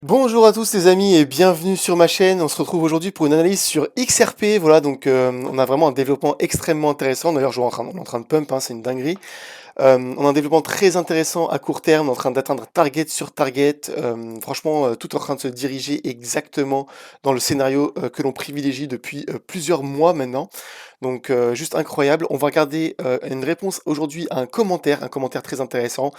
Bonjour à tous les amis et bienvenue sur ma chaîne. On se retrouve aujourd'hui pour une analyse sur XRP. Voilà, donc on a vraiment un développement extrêmement intéressant. D'ailleurs, on est en train de pump, hein, c'est une dinguerie. On a un développement très intéressant à court terme, en train d'atteindre target sur target. Franchement, tout en train de se diriger exactement dans le scénario que l'on privilégie depuis plusieurs mois maintenant. Donc juste incroyable. On va regarder une réponse aujourd'hui à un commentaire très intéressant.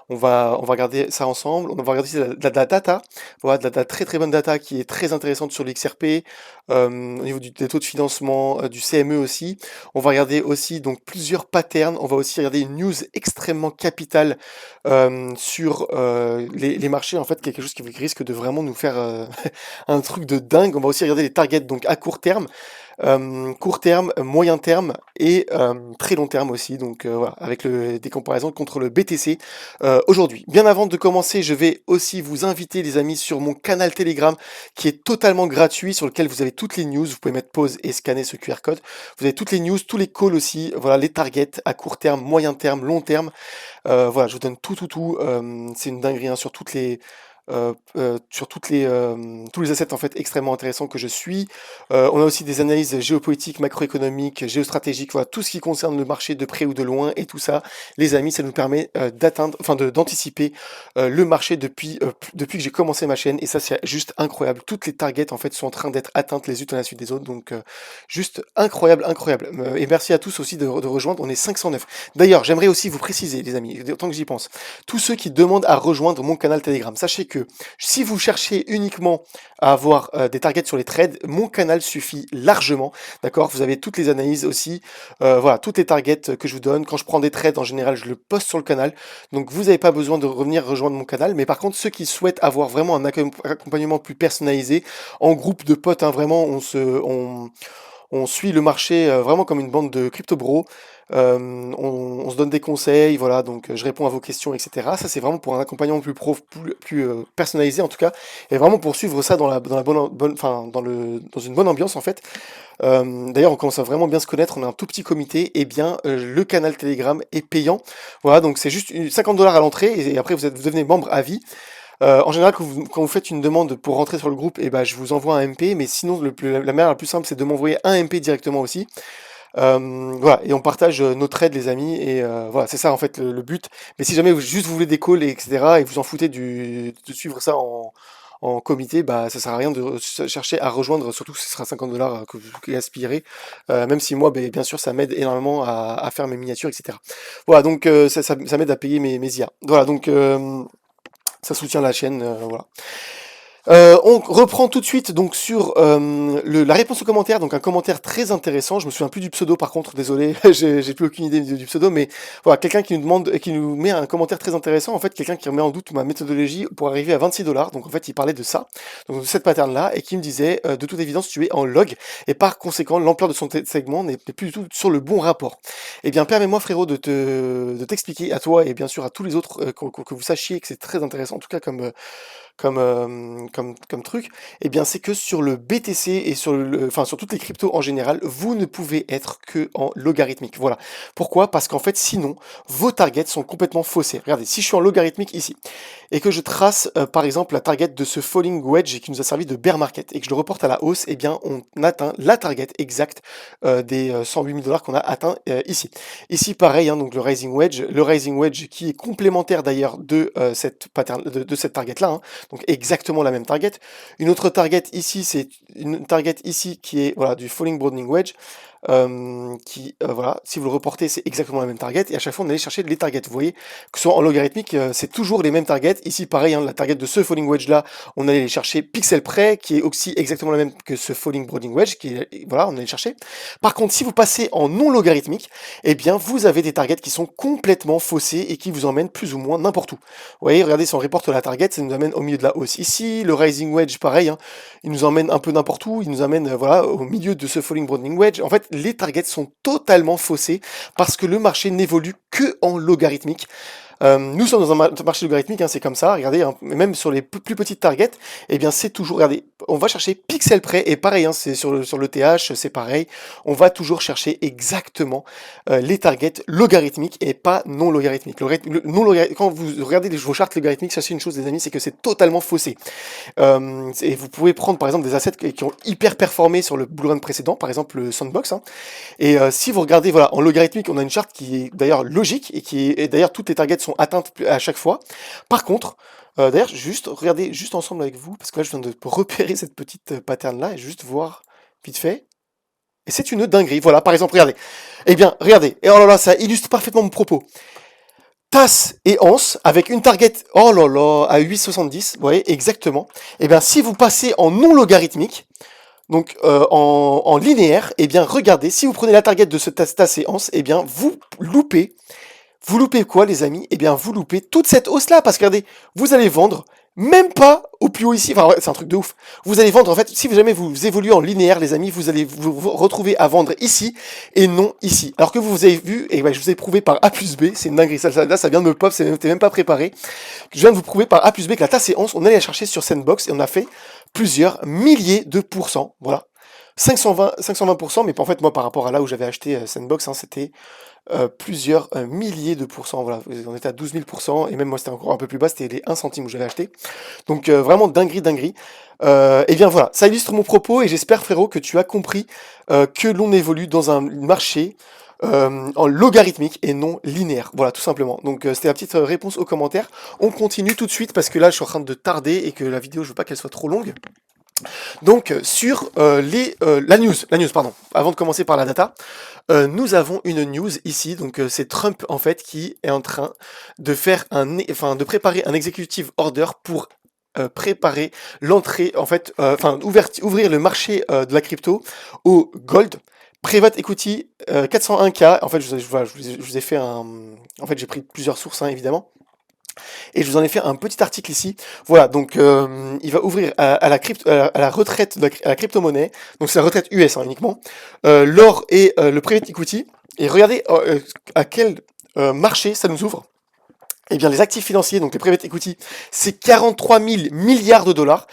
On va regarder ça ensemble. On va regarder aussi de la data. Voilà, de la très très bonne data qui est très intéressante sur l'XRP, au niveau des taux de financement, du CME aussi. On va regarder aussi donc plusieurs patterns. On va aussi regarder une news extrêmement capitale sur les marchés, en fait, quelque chose qui risque de vraiment nous faire un truc de dingue. On va aussi regarder les targets donc à court terme, moyen terme et très long terme aussi. Donc voilà, avec des comparaisons contre le BTC aujourd'hui. Bien avant de commencer, je vais aussi vous inviter les amis sur mon canal Telegram qui est totalement gratuit, sur lequel vous avez toutes les news. Vous pouvez mettre pause et scanner ce QR code. Vous avez toutes les news, tous les calls aussi, voilà les targets à court terme, moyen terme, long terme. Voilà, je vous donne tout. C'est une dinguerie hein, sur tous les assets en fait extrêmement intéressants que je suis. On a aussi des analyses géopolitiques, macroéconomiques, géostratégiques, voilà, tout ce qui concerne le marché de près ou de loin et tout ça, les amis, ça nous permet d'anticiper le marché depuis que j'ai commencé ma chaîne et ça c'est juste incroyable. Toutes les targets en fait sont en train d'être atteintes les unes à la suite des autres, donc juste incroyable. Et merci à tous aussi de rejoindre, on est 509. D'ailleurs, j'aimerais aussi vous préciser les amis, tant que j'y pense, tous ceux qui demandent à rejoindre mon canal Telegram, sachez que si vous cherchez uniquement à avoir des targets sur les trades, mon canal suffit largement, d'accord? Vous avez toutes les analyses aussi, voilà, toutes les targets que je vous donne. Quand je prends des trades, en général, je le poste sur le canal, donc vous n'avez pas besoin de revenir rejoindre mon canal, mais par contre, ceux qui souhaitent avoir vraiment un accompagnement plus personnalisé, en groupe de potes, hein, vraiment, on suit le marché vraiment comme une bande de crypto bros. On se donne des conseils, voilà, donc je réponds à vos questions, etc. Ça, c'est vraiment pour un accompagnement plus personnalisé en tout cas, et vraiment pour suivre ça dans la enfin, dans une bonne ambiance en fait. D'ailleurs, on commence à vraiment bien se connaître, on a un tout petit comité, et bien le canal Telegram est payant. Voilà, donc c'est juste 50 $ à l'entrée, et après vous devenez membre à vie. En général, quand vous faites une demande pour rentrer sur le groupe, et ben, je vous envoie un MP, mais sinon, la manière la plus simple, c'est de m'envoyer un MP directement aussi. Voilà, et on partage nos trades, les amis, et voilà, c'est ça en fait le but. Mais si jamais vous voulez des calls, etc., et vous en foutez de suivre ça en comité, bah ça sert à rien de chercher à rejoindre, surtout que ce sera 50 $ que vous aspirez, même si moi, ben, bien sûr, ça m'aide énormément à faire mes miniatures, etc. Voilà, donc ça m'aide à payer mes IA. Voilà, donc ça soutient la chaîne, voilà. On reprend tout de suite donc sur la réponse au commentaire, donc un commentaire très intéressant. Je me souviens plus du pseudo par contre, désolé, j'ai plus aucune idée du pseudo, mais voilà, quelqu'un qui nous demande, qui nous met un commentaire très intéressant, en fait, quelqu'un qui remet en doute ma méthodologie pour arriver à 26 $. Donc en fait, il parlait de ça, donc de cette pattern-là, et qui me disait, de toute évidence, tu es en log, et par conséquent, l'ampleur de son segment n'est plus du tout sur le bon rapport. Eh bien, permets-moi frérot de t'expliquer à toi et bien sûr à tous les autres que vous sachiez que c'est très intéressant, en tout cas comme truc, eh bien, c'est que sur le BTC et enfin, sur toutes les cryptos en général, vous ne pouvez être que en logarithmique. Voilà. Pourquoi? Parce qu'en fait, sinon, vos targets sont complètement faussés. Regardez, si je suis en logarithmique ici, et que je trace, par exemple, la target de ce falling wedge qui nous a servi de bear market, et que je le reporte à la hausse, eh bien, on atteint la target exacte des 108 000 $ qu'on a atteint ici. Ici, pareil, hein, donc le rising wedge qui est complémentaire d'ailleurs de cette pattern, de cette target-là, hein, donc exactement la même target. Une autre target ici, c'est une target ici qui est voilà, du falling broadening wedge. Voilà, si vous le reportez, c'est exactement la même target, et à chaque fois on allait chercher les targets. Vous voyez, que ce soit en logarithmique, c'est toujours les mêmes targets. Ici, pareil, hein, la target de ce falling wedge là, on allait les chercher pixel près, qui est aussi exactement la même que ce falling broadening wedge, voilà, on allait le chercher. Par contre, si vous passez en non logarithmique, eh bien, vous avez des targets qui sont complètement faussés et qui vous emmènent plus ou moins n'importe où. Vous voyez, regardez, si on reporte la target, ça nous amène au milieu de la hausse. Ici, le rising wedge, pareil, hein, il nous emmène un peu n'importe où, il nous amène voilà, au milieu de ce falling broadening wedge. En fait, les targets sont totalement faussés parce que le marché n'évolue que en logarithmique. Nous sommes dans un marché logarithmique, hein, c'est comme ça. Regardez, hein, même sur les plus petites targets, eh bien c'est toujours, regardez, on va chercher pixel près, et pareil, hein, c'est sur le TH, c'est pareil. On va toujours chercher exactement les targets logarithmiques et pas non logarithmiques. Quand vous regardez vos chartes logarithmiques, sachez une chose, les amis, c'est que c'est totalement faussé. Et vous pouvez prendre par exemple des assets qui ont hyper performé sur le bull run précédent, par exemple le Sandbox, hein. Et si vous regardez, voilà, en logarithmique, on a une charte qui est d'ailleurs logique et d'ailleurs toutes les targets sont atteintes à chaque fois. Par contre, d'ailleurs, juste regardez juste ensemble avec vous, parce que là je viens de repérer cette petite pattern là et juste voir vite fait. Et c'est une dinguerie. Voilà, par exemple, regardez. Eh bien, regardez. Et oh là là, ça illustre parfaitement mon propos. Tasse et anse avec une target, oh là là, à 8,70, vous voyez, exactement. Eh bien, si vous passez en non logarithmique, donc en linéaire, eh bien, regardez, si vous prenez la target de ce tasse et anse, eh bien, vous loupez quoi, les amis? Eh bien, vous loupez toute cette hausse-là, parce que regardez, vous allez vendre, même pas au plus haut ici, enfin, ouais, c'est un truc de ouf. Vous allez vendre, en fait, si jamais vous évoluez en linéaire, les amis, vous allez vous retrouver à vendre ici, et non ici. Alors que vous avez vu, et ouais, je vous ai prouvé par A plus B, c'est une dinguerie, là, ça vient de me pop, c'était même pas préparé. Je viens de vous prouver par A plus B que la tasse et 11, on allait la chercher sur Sandbox, et on a fait plusieurs milliers de pourcents, voilà. 520%, mais en fait, moi, par rapport à là où j'avais acheté Sandbox, hein, c'était plusieurs milliers de pourcents, voilà, on était à 12 000%, et même moi c'était encore un peu plus bas, c'était les 1 centime où j'avais acheté. Donc vraiment dinguerie. Et bien voilà, ça illustre mon propos, et j'espère frérot que tu as compris que l'on évolue dans un marché en logarithmique et non linéaire. Voilà, tout simplement. Donc c'était la petite réponse aux commentaires. On continue tout de suite parce que là je suis en train de tarder et que la vidéo je veux pas qu'elle soit trop longue. Donc sur la news, pardon, avant de commencer par la data, nous avons une news ici, donc c'est Trump en fait qui est en train de faire de préparer un executive order pour préparer l'entrée, en fait, ouvrir le marché de la crypto au gold. Private Equity 401K, en fait je vous ai fait en fait j'ai pris plusieurs sources, hein, évidemment. Et je vous en ai fait un petit article ici. Voilà, donc il va ouvrir à la retraite, à la crypto-monnaie, donc c'est la retraite US, hein, uniquement, l'or et le private equity. Et regardez à quel marché ça nous ouvre. Eh bien, les actifs financiers, donc les private equity, c'est 43 000 milliards de dollars.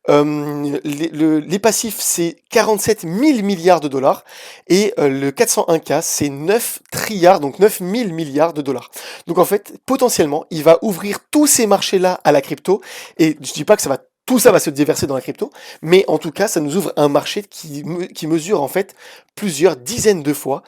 Les passifs, c'est 47 000 milliards de dollars. Et le 401K, c'est 9 trilliards, donc 9 000 milliards de dollars. Donc en fait, potentiellement, il va ouvrir tous ces marchés-là à la crypto. Et je dis pas que tout ça va se déverser dans la crypto, mais en tout cas, ça nous ouvre un marché qui mesure en fait plusieurs dizaines de fois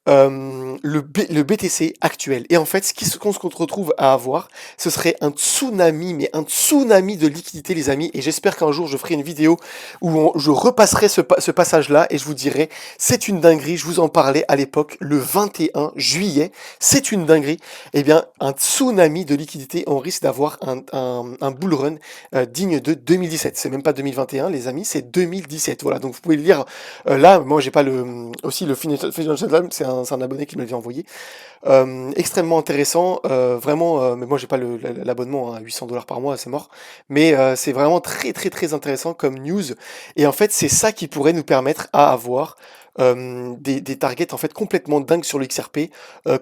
le BTC actuel. Et en fait, ce qu'on se retrouve à avoir, ce serait un tsunami, mais un tsunami de liquidité, les amis. Et j'espère qu'un jour, je ferai une vidéo où je repasserai ce passage-là et je vous dirai, c'est une dinguerie. Je vous en parlais à l'époque, le 21 juillet. C'est une dinguerie. Eh bien, un tsunami de liquidité. On risque d'avoir un bull run digne de 2017. C'est même pas 2021, les amis, c'est 2017. Voilà. Donc, vous pouvez le lire là. Moi, j'ai pas aussi le Financial Times, c'est un abonné qui me l'avait envoyé. Extrêmement intéressant, vraiment, mais moi j'ai pas l'abonnement, hein, 800 $ par mois, c'est mort. Mais c'est vraiment très intéressant comme news. Et en fait, c'est ça qui pourrait nous permettre à avoir des targets en fait complètement dingues sur le XRP,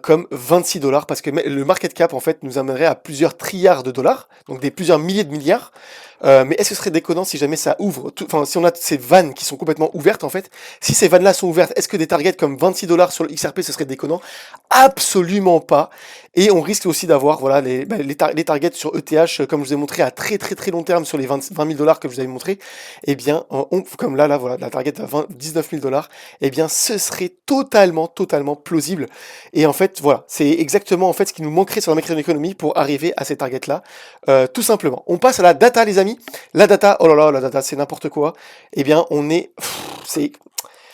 comme 26 $, parce que le market cap en fait nous amènerait à plusieurs trilliards de dollars, donc des plusieurs milliers de milliards. Mais est-ce que ce serait déconnant si jamais ça ouvre, enfin si on a ces vannes qui sont complètement ouvertes en fait, si ces vannes là sont ouvertes, est-ce que des targets comme 26 $ sur le XRP ce serait déconnant? Absolument pas. Et on risque aussi d'avoir voilà les targets sur ETH, comme je vous ai montré à très long terme sur les 20 000 $ que je vous avais montré. Eh bien, comme là voilà la target à 19 000 $, eh bien ce serait totalement plausible. Et en fait voilà, c'est exactement en fait ce qui nous manquerait sur la macroéconomie pour arriver à ces targets là, tout simplement. On passe à la data, les amis. La data, oh là là, la data c'est n'importe quoi. Eh bien on est, c'est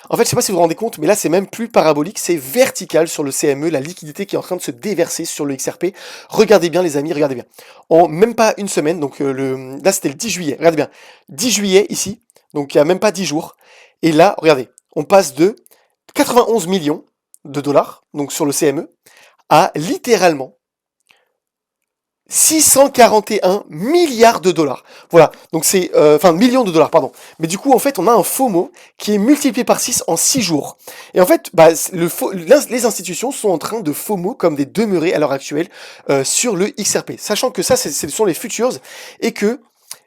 en fait, je sais pas si vous vous rendez compte, mais là, c'est même plus parabolique, c'est vertical sur le CME, la liquidité qui est en train de se déverser sur le XRP. Regardez bien, les amis, regardez bien. En même pas une semaine, donc là, c'était le 10 juillet. Regardez bien. 10 juillet, ici, donc il y a même pas 10 jours. Et là, regardez, on passe de 91 millions de dollars, donc sur le CME, à littéralement 641 milliards de dollars. Voilà, donc c'est... enfin, millions de dollars, pardon. Mais du coup, en fait, on a un FOMO qui est multiplié par 6 en 6 jours. Et en fait, bah, les institutions sont en train de FOMO comme des demeurés à l'heure actuelle sur le XRP. Sachant que ça, ce sont les futures et que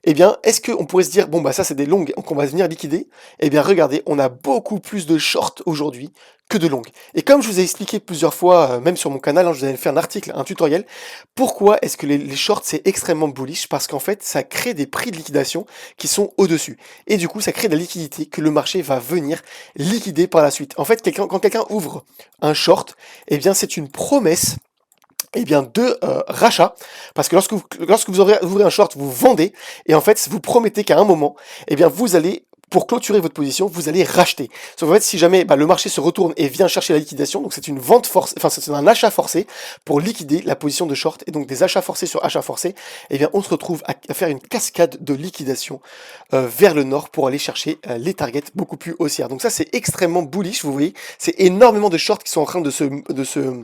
eh bien, est-ce qu'on pourrait se dire, bon, bah ça, c'est des longues qu'on va venir liquider? Eh bien, regardez, on a beaucoup plus de shorts aujourd'hui que de longues. Et comme je vous ai expliqué plusieurs fois, même sur mon canal, hein, je vous avais fait un article, un tutoriel, pourquoi est-ce que les shorts, c'est extrêmement bullish? Parce qu'en fait, ça crée des prix de liquidation qui sont au-dessus. Et du coup, ça crée de la liquidité que le marché va venir liquider par la suite. En fait, quand quelqu'un ouvre un short, eh bien, c'est une promesse eh bien, de rachat, parce que lorsque vous ouvrez un short, vous vendez, et en fait, vous promettez qu'à un moment, eh bien, vous allez, pour clôturer votre position, vous allez racheter. Sauf en fait, si jamais bah, le marché se retourne et vient chercher la liquidation, donc c'est une vente forcée, enfin c'est un achat forcé pour liquider la position de short, et donc des achats forcés sur achats forcés, eh bien, on se retrouve à faire une cascade de liquidation vers le nord pour aller chercher les targets beaucoup plus haussières. Donc ça, c'est extrêmement bullish, vous voyez, c'est énormément de shorts qui sont en train de se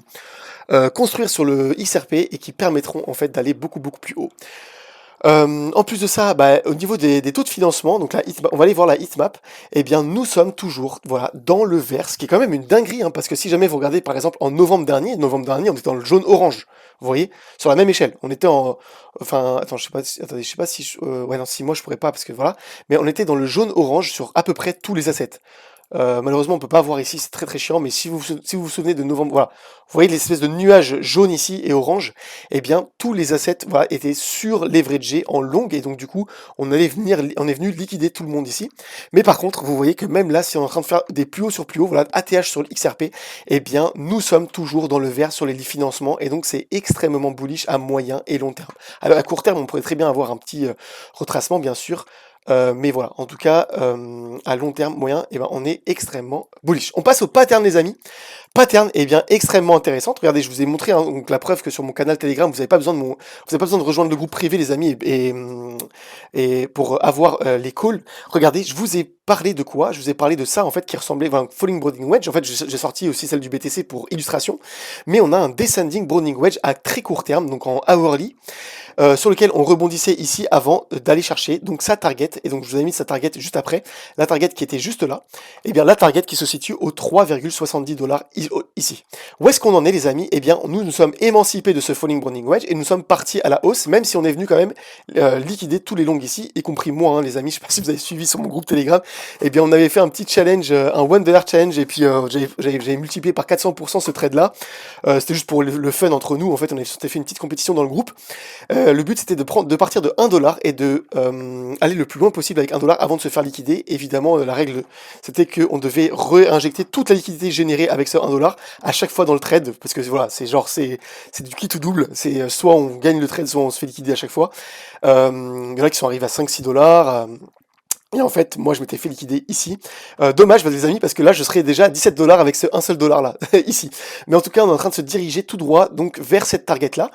construire sur le XRP et qui permettront en fait d'aller beaucoup plus haut. En plus de ça, bah, au niveau des taux de financement, donc là, on va aller voir la heatmap, eh bien nous sommes toujours voilà, dans le vert, ce qui est quand même une dinguerie, hein, parce que si jamais vous regardez par exemple en novembre dernier, on était dans le jaune-orange, vous voyez, sur la même échelle. On était en... Enfin, attends, je sais pas, attendez, je sais pas si... ouais, non, si moi je pourrais pas, parce que voilà, mais on était dans le jaune-orange sur à peu près tous les assets. Malheureusement, on peut pas voir ici, c'est très chiant, mais si vous vous souvenez de novembre, voilà, vous voyez l'espèce de nuage jaune ici et orange, eh bien, tous les assets, voilà, étaient sur-leveragés en longue, et donc du coup, on est venu liquider tout le monde ici. Mais par contre, vous voyez que même là, si on est en train de faire des plus hauts sur plus haut, voilà, ATH sur le XRP, eh bien, nous sommes toujours dans le vert sur les financements, et donc c'est extrêmement bullish à moyen et long terme. Alors, à court terme, on pourrait très bien avoir un petit retracement, bien sûr, mais voilà, en tout cas, à long terme, moyen, eh ben, on est extrêmement bullish. On passe au pattern, les amis. Pattern est bien extrêmement intéressante. Regardez, je vous ai montré hein, donc la preuve que sur mon canal Telegram, vous n'avez pas besoin de rejoindre le groupe privé, les amis, et pour avoir les calls. Regardez, je vous ai parlé de quoi? Je vous ai parlé de ça en fait qui ressemblait à un falling broadening wedge. En fait, j'ai sorti aussi celle du BTC pour illustration, mais on a un descending broadening wedge à très court terme, donc en hourly. Sur lequel on rebondissait ici avant d'aller chercher donc sa target, et donc je vous ai mis sa target juste après, la target qui était juste là, et bien la target qui se situe aux 3,70 dollars ici. Où est-ce qu'on en est les amis? Eh bien nous sommes émancipés de ce falling broadening wedge et nous sommes partis à la hausse, même si on est venu quand même liquider tous les longs ici, y compris moi hein, les amis, je sais pas si vous avez suivi sur mon groupe Telegram, et bien on avait fait un petit challenge, un $1 challenge, et puis j'avais multiplié par 400% ce trade là, c'était juste pour le fun entre nous, en fait on avait fait une petite compétition dans le groupe. Le but c'était de partir de 1 dollar et de aller le plus loin possible avec 1 dollar avant de se faire liquider. Évidemment, la règle c'était qu'on devait réinjecter toute la liquidité générée avec ce 1 dollar à chaque fois dans le trade, parce que voilà, c'est du kit ou double, c'est soit on gagne le trade, soit on se fait liquider à chaque fois. Il y en a qui sont arrivés à 5-6 dollars. Et en fait, moi, je m'étais fait liquider ici. Dommage, les amis, parce que là, je serais déjà à 17 dollars avec ce un seul dollar là, ici. Mais en tout cas, on est en train de se diriger tout droit donc vers cette target là.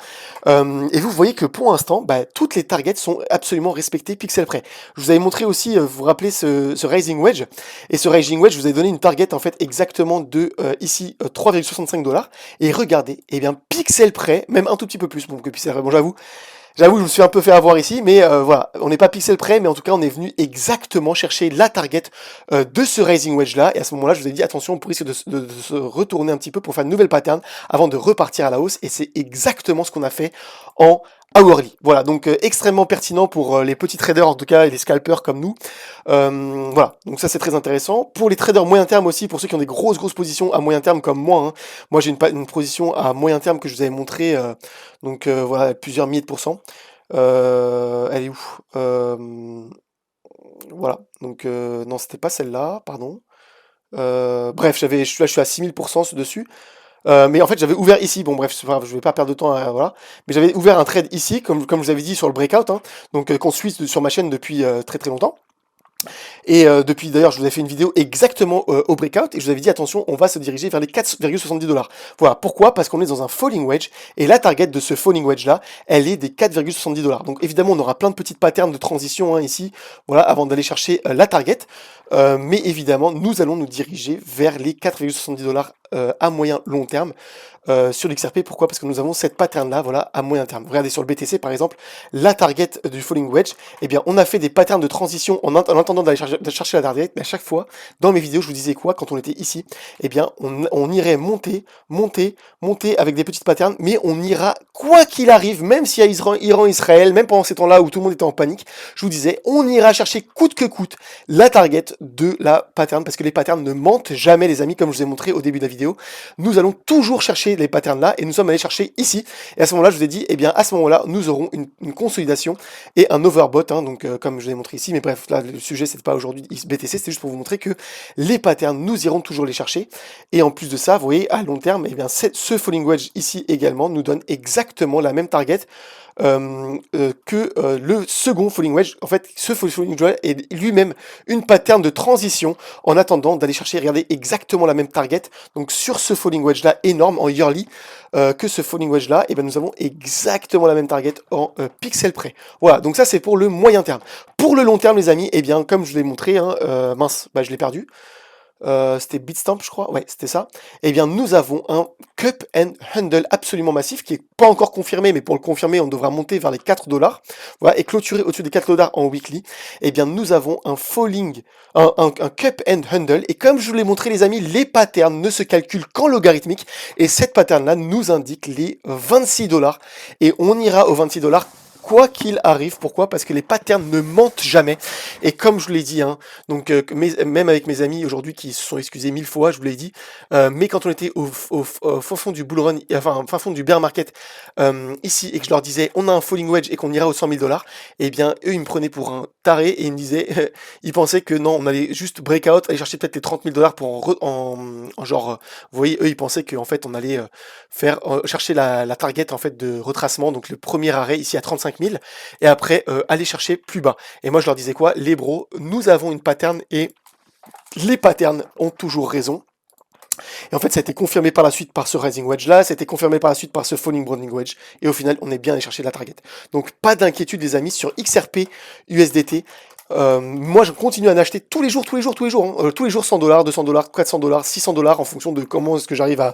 Et vous voyez que pour l'instant, bah, toutes les targets sont absolument respectées pixel près. Je vous avais montré aussi, vous vous rappelez ce rising wedge. Et ce rising wedge, je vous ai donné une target en fait exactement de ici 3,65 dollars. Et regardez, et bien pixel près, même un tout petit peu plus. Bon, que pixel près, bon, J'avoue, je me suis un peu fait avoir ici, mais voilà, on n'est pas pixel près, mais en tout cas, on est venu exactement chercher la target de ce rising wedge là. Et à ce moment-là, je vous ai dit attention, on pourrait risque de se retourner un petit peu pour faire une nouvelle pattern avant de repartir à la hausse. Et c'est exactement ce qu'on a fait en hourly. Voilà, donc extrêmement pertinent pour les petits traders en tout cas et les scalpers comme nous. Voilà, donc ça c'est très intéressant. Pour les traders moyen terme aussi, pour ceux qui ont des grosses positions à moyen terme comme moi, hein. Moi j'ai une position à moyen terme que je vous avais montré, donc voilà, plusieurs milliers de pourcents. Elle est où? Voilà, donc non c'était pas celle-là, pardon. Bref, là je suis à 6000% dessus. Mais en fait, j'avais ouvert ici. Bon, bref, c'est pas grave, je vais pas perdre de temps, voilà. Mais j'avais ouvert un trade ici, comme je vous avais dit sur le breakout, hein, donc qu'on suit sur ma chaîne depuis très longtemps. Et depuis d'ailleurs, je vous avais fait une vidéo exactement au breakout et je vous avais dit attention, on va se diriger vers les 4,70 dollars. Voilà, pourquoi? Parce qu'on est dans un falling wedge et la target de ce falling wedge là, elle est des 4,70 dollars. Donc évidemment, on aura plein de petites patterns de transition hein, ici, voilà, avant d'aller chercher la target. Mais évidemment, nous allons nous diriger vers les 4,70 dollars à moyen long terme sur l'XRP. Pourquoi? Parce que nous avons cette pattern-là, voilà, à moyen terme. Regardez sur le BTC, par exemple, la target du falling wedge, eh bien, on a fait des patterns de transition en attendant d'aller chercher la target, mais à chaque fois, dans mes vidéos, je vous disais quoi, quand on était ici, eh bien, on irait monter, monter, monter avec des petites patterns, mais on ira, quoi qu'il arrive, même s'il y a Iran, Israël, même pendant ces temps-là où tout le monde était en panique, je vous disais, on ira chercher coûte que coûte la target de la pattern, parce que les patterns ne mentent jamais, les amis, comme je vous ai montré au début de la vidéo. Nous allons toujours chercher les patterns là, et nous sommes allés chercher ici. Et à ce moment-là, je vous ai dit, eh bien, à ce moment-là, nous aurons une consolidation et un overbought, hein, donc comme je vous ai montré ici. Mais bref, là, le sujet, c'est pas aujourd'hui BTC, c'était juste pour vous montrer que les patterns, nous irons toujours les chercher. Et en plus de ça, vous voyez, à long terme, eh bien, ce falling wedge ici également nous donne exactement la même target que le second falling wedge. En fait, ce falling wedge est lui-même une pattern de transition en attendant d'aller chercher, regardez, exactement la même target. Donc sur ce falling wedge là énorme en yearly que ce falling wedge là, et ben nous avons exactement la même target en pixel près. Voilà, donc ça c'est pour le moyen terme. Pour le long terme, les amis, et bien comme je l'ai montré, hein, mince, bah je l'ai perdu. C'était Bitstamp, je crois, ouais, c'était ça. Eh bien, nous avons un cup and handle absolument massif qui est pas encore confirmé, mais pour le confirmer, on devra monter vers les 4 $. Voilà, et clôturer au-dessus des 4 $ en weekly. Eh bien, nous avons un falling, un cup and handle. Et comme je vous l'ai montré, les amis, les patterns ne se calculent qu'en logarithmique. Et cette pattern-là nous indique les 26 $. Et on ira aux 26 $. Quoi qu'il arrive, pourquoi? Parce que les patterns ne mentent jamais. Et comme je vous l'ai dit, hein, donc même avec mes amis aujourd'hui qui se sont excusés 1000 fois, je vous l'ai dit, mais quand on était au fin fond du bull run, enfin fin fond du bear market ici, et que je leur disais on a un falling wedge et qu'on ira aux 100 000 $, eh bien eux ils me prenaient pour un taré et ils me disaient, ils pensaient que non, on allait juste break out, aller chercher peut-être les 30 000 $ pour en genre, vous voyez, eux ils pensaient qu'en fait on allait faire chercher la target en fait de retracement, donc le premier arrêt ici à 35 000, et après aller chercher plus bas. Et moi je leur disais quoi? Les bros, nous avons une pattern et les patterns ont toujours raison. Et en fait, ça a été confirmé par la suite par ce rising wedge là, ça a été confirmé par la suite par ce falling broadening wedge, et au final, on est bien allé chercher la target. Donc pas d'inquiétude les amis sur XRP USDT. Moi, je continue à en acheter tous les jours, tous les jours, tous les jours, hein. Tous les jours 100 $, 200 $, 400 $, 600 $ en fonction de comment est-ce que j'arrive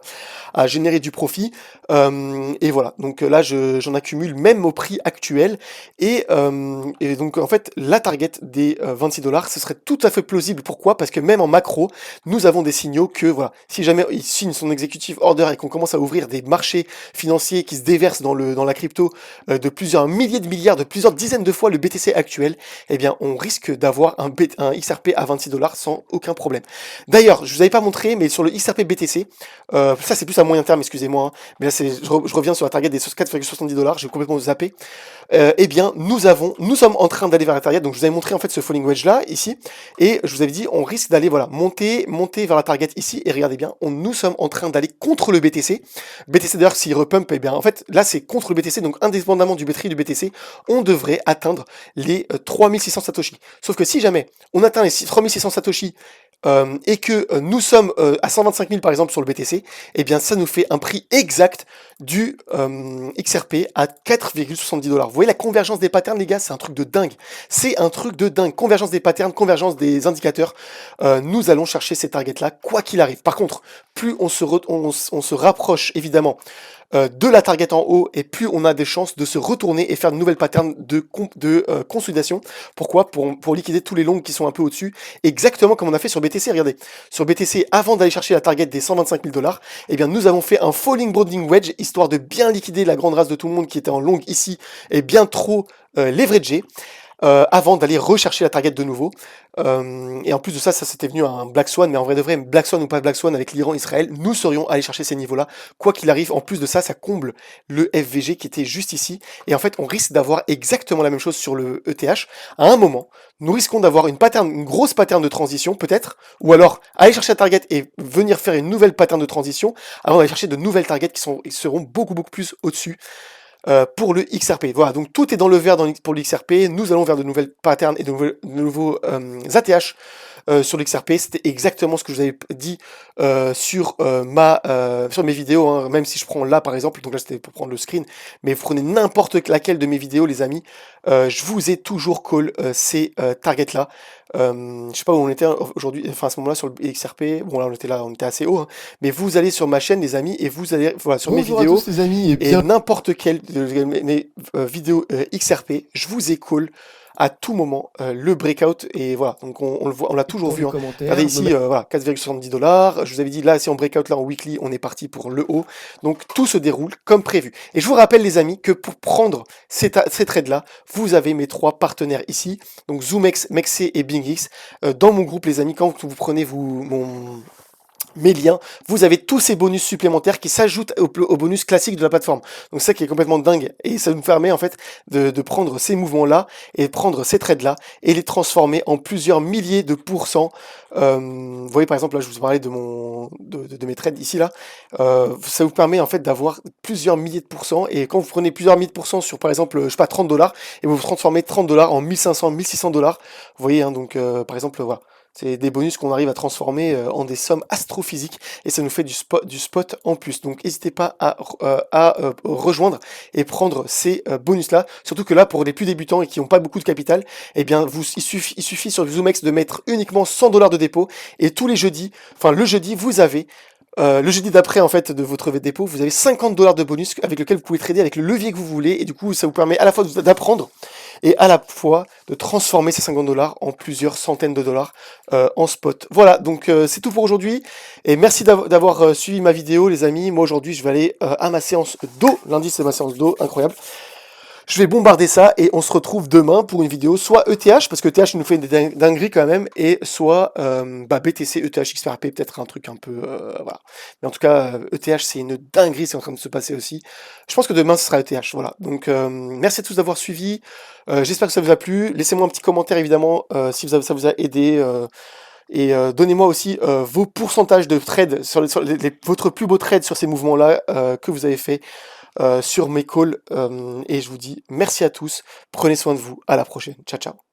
à générer du profit. Et voilà, donc là, j'en accumule même au prix actuel. Et donc, en fait, la target des 26 $, ce serait tout à fait plausible. Pourquoi? Parce que même en macro, nous avons des signaux que, voilà, si jamais il signe son executive order et qu'on commence à ouvrir des marchés financiers qui se déversent dans la crypto de plusieurs milliers de milliards, de plusieurs dizaines de fois le BTC actuel, eh bien, on risque d'avoir un XRP à 26 $ sans aucun problème. D'ailleurs, je vous avais pas montré, mais sur le XRP BTC, ça c'est plus à moyen terme, excusez-moi, hein, mais là je reviens sur la target des 4,70 $, j'ai complètement zappé. Eh bien, nous sommes en train d'aller vers la target. Donc, je vous avais montré en fait ce falling wedge là ici, et je vous avais dit, on risque d'aller voilà monter vers la target ici. Et regardez bien, nous sommes en train d'aller contre le BTC. BTC d'ailleurs, s'il repump, eh bien, en fait, là, c'est contre le BTC. Donc, indépendamment du prix du BTC, on devrait atteindre les 3600 Satoshi. Sauf que si jamais on atteint les 3600 Satoshi et que nous sommes à 125 000 par exemple sur le BTC, eh bien ça nous fait un prix exact du XRP à 4,70 $. Vous voyez la convergence des patterns, les gars, c'est un truc de dingue. C'est un truc de dingue. Convergence des patterns, convergence des indicateurs. Nous allons chercher ces targets-là, quoi qu'il arrive. Par contre, plus on se rapproche évidemment de la target en haut, et plus on a des chances de se retourner et faire de nouvelles patterns de consolidation. Pourquoi? Pour liquider tous les longs qui sont un peu au-dessus, exactement comme on a fait sur BTC. Regardez, sur BTC, avant d'aller chercher la target des 125 000 $, eh bien nous avons fait un falling broadening wedge, histoire de bien liquider la grande race de tout le monde qui était en long ici, et bien trop leveragé. Avant d'aller rechercher la target de nouveau. Et en plus de ça, ça c'était venu à un Black Swan, mais en vrai de vrai, Black Swan ou pas Black Swan avec l'Iran, Israël, nous serions allés chercher ces niveaux-là. Quoi qu'il arrive, en plus de ça, ça comble le FVG qui était juste ici. Et en fait, on risque d'avoir exactement la même chose sur le ETH. À un moment, nous risquons d'avoir une grosse pattern de transition, peut-être, ou alors aller chercher la target et venir faire une nouvelle pattern de transition avant d'aller chercher de nouvelles targets qui seront beaucoup plus au-dessus. Pour le XRP. Voilà, donc tout est dans le vert pour le XRP. Nous allons vers de nouvelles patterns et de nouveaux ATH sur l'XRP. C'était exactement ce que je vous avais dit sur mes vidéos, hein, même si je prends là par exemple, donc là c'était pour prendre le screen, mais vous prenez n'importe laquelle de mes vidéos les amis, je vous ai toujours call ces targets là. Je sais pas où on était aujourd'hui, enfin à ce moment-là sur le XRP, bon là on était assez haut, hein, mais vous allez sur ma chaîne les amis et vous allez voilà sur mes Bonjour à vidéos tous les amis et et bien n'importe quelle de mes vidéos XRP, je vous ai call à tout moment le breakout et voilà, donc on le voit, on l'a toujours dans vu, les hein. Regardez commentaires, ici, voilà, 4,70 $. Je vous avais dit là, si on breakout là en weekly, on est parti pour le haut. Donc tout se déroule comme prévu. Et je vous rappelle les amis que pour prendre ces trades là, vous avez mes 3 partenaires ici, donc ZoomX, Mexe et BingX. Dans mon groupe les amis, quand vous prenez mes liens, vous avez tous ces bonus supplémentaires qui s'ajoutent au bonus classique de la plateforme. Donc ça qui est complètement dingue. Et ça nous permet en fait de prendre ces mouvements-là et prendre ces trades-là et les transformer en plusieurs milliers de pourcents. Vous voyez par exemple là je vous parlais de mes trades ici là. Ça vous permet en fait d'avoir plusieurs milliers de pourcents. Et quand vous prenez plusieurs milliers de pourcents sur par exemple, je sais pas, 30 $, et vous transformez 30 $ en 1500, 1600 $. Vous voyez, hein, donc par exemple voilà. C'est des bonus qu'on arrive à transformer en des sommes astrophysiques et ça nous fait du spot en plus. Donc n'hésitez pas à rejoindre et prendre ces bonus-là. Surtout que là, pour les plus débutants et qui n'ont pas beaucoup de capital, eh bien, il suffit sur ZoomX de mettre uniquement 100 $ de dépôt et tous les jeudis, enfin le jeudi, vous avez le jeudi d'après en fait de votre dépôt, vous avez 50 $ de bonus avec lequel vous pouvez trader avec le levier que vous voulez et du coup ça vous permet à la fois d'apprendre et à la fois de transformer ces 50 $ en plusieurs centaines de dollars en spot. Voilà, donc c'est tout pour aujourd'hui et merci d'avoir suivi ma vidéo les amis. Moi aujourd'hui je vais aller à ma séance d'eau, lundi c'est ma séance d'eau, incroyable. Je vais bombarder ça et on se retrouve demain pour une vidéo soit ETH, parce que ETH nous fait des dingueries quand même, et soit BTC, ETH, XRP, peut-être un truc un peu... voilà. Mais en tout cas, ETH c'est une dinguerie, c'est en train de se passer aussi. Je pense que demain ce sera ETH, voilà. Donc merci à tous d'avoir suivi, j'espère que ça vous a plu. Laissez-moi un petit commentaire évidemment si ça vous a aidé. Et donnez-moi aussi vos pourcentages de trades, votre plus beau trade sur ces mouvements-là que vous avez fait sur mes calls. Et je vous dis merci à tous, prenez soin de vous, à la prochaine, ciao ciao.